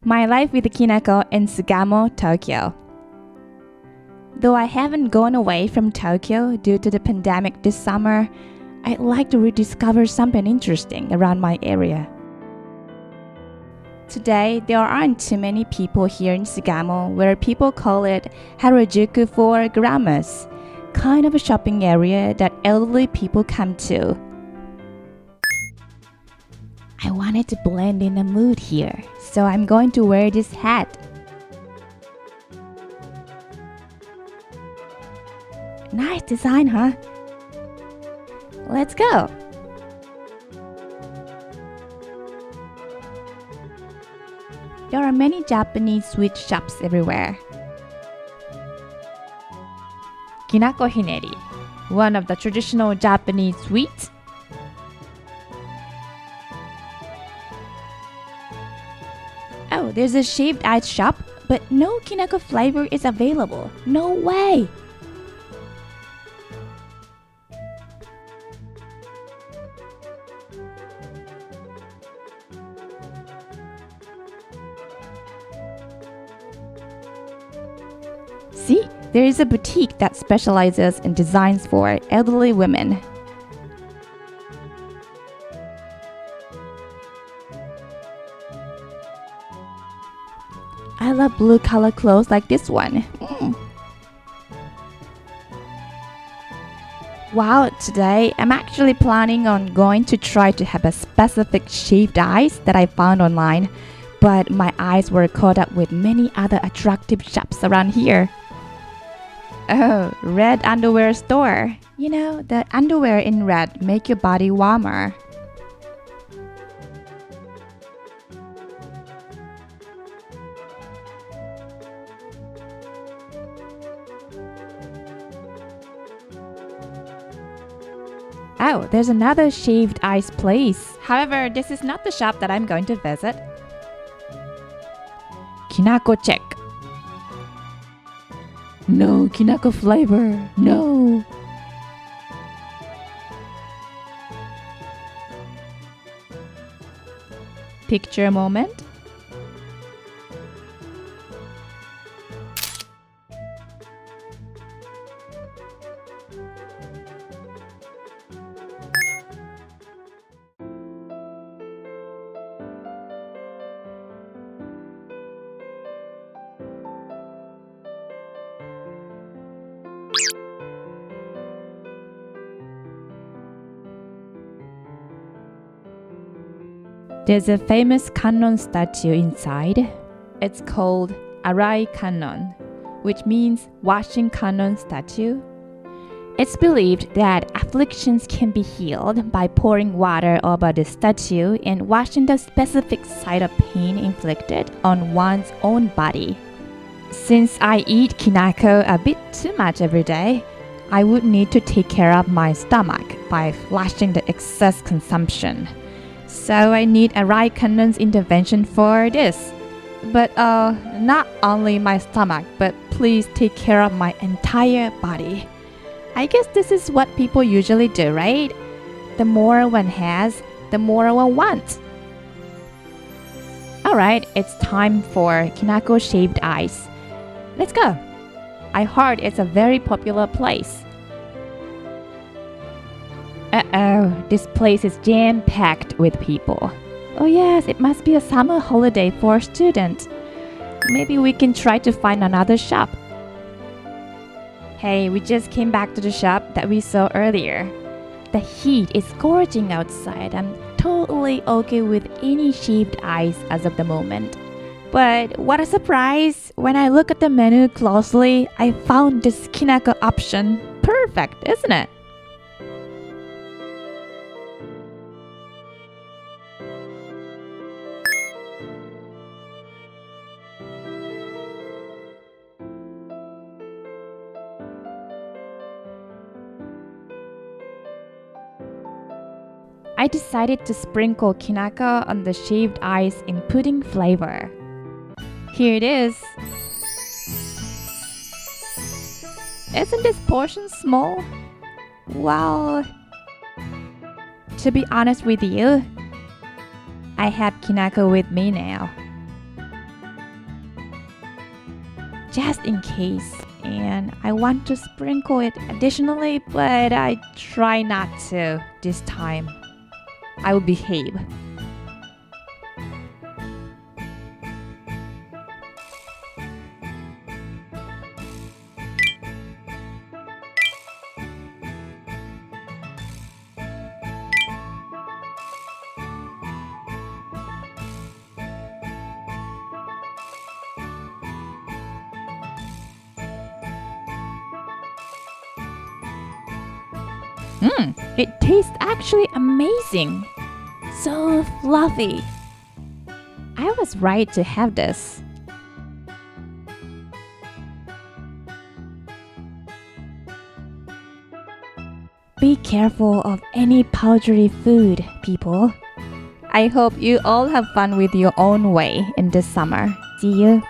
My life with Kinako in Sugamo, Tokyo. Though I haven't gone away from Tokyo due to the pandemic this summer, I'd like to rediscover something interesting around my area. Today, there aren't too many people here in Sugamo, where people call it Harajuku for grandmas, kind of a shopping area that elderly people come to. I wanted to blend in the mood here, so I'm going to wear this hat. Nice design, huh? Let's go! There are many Japanese sweet shops everywhere. Kinako Hineri, one of the traditional Japanese sweets. Oh, there's a shaved ice shop, but no Kinako flavor is available. No way! See, there is a boutique that specializes in designs for elderly women. I love blue color clothes like this one. Wow, today I'm actually planning on going to try to have a specific shaved ice that I found online, but my eyes were caught up with many other attractive shops around here. Oh, red underwear store. You know, the underwear in red make your body warmer. Oh, there's another shaved ice place. However, this is not the shop that I'm going to visit. Kinako check. No Kinako flavor. No. Picture moment. There's a famous Kannon statue inside. It's called Arai Kannon, which means washing Kannon statue. It's believed that afflictions can be healed by pouring water over the statue and washing the specific site of pain inflicted on one's own body. Since I eat Kinako a bit too much every day, I would need to take care of my stomach by flushing the excess consumption. So I need Arai Kannon's intervention for this. But not only my stomach, but please take care of my entire body. I guess this is what people usually do, right? The more one has, the more one wants. Alright, it's time for Kinako shaved ice. Let's go! I heard it's a very popular place. Uh-oh, this place is jam-packed with people. Oh yes, it must be a summer holiday for students. Maybe we can try to find another shop. Hey, we just came back to the shop that we saw earlier. The heat is scorching outside. I'm totally okay with any shaved ice as of the moment. But what a surprise! When I look at the menu closely, I found this Kinako option. Perfect, isn't it? I decided to sprinkle Kinako on the shaved ice in pudding flavor. Here it is. Isn't this portion small? Well, to be honest with you, I have Kinako with me now. just in case. And I want to sprinkle it additionally, but I try not to this time. I will behave. It tastes actually amazing. So fluffy. I was right to have this. Be careful of any powdery food, people. I hope you all have fun with your own way in this summer. See you.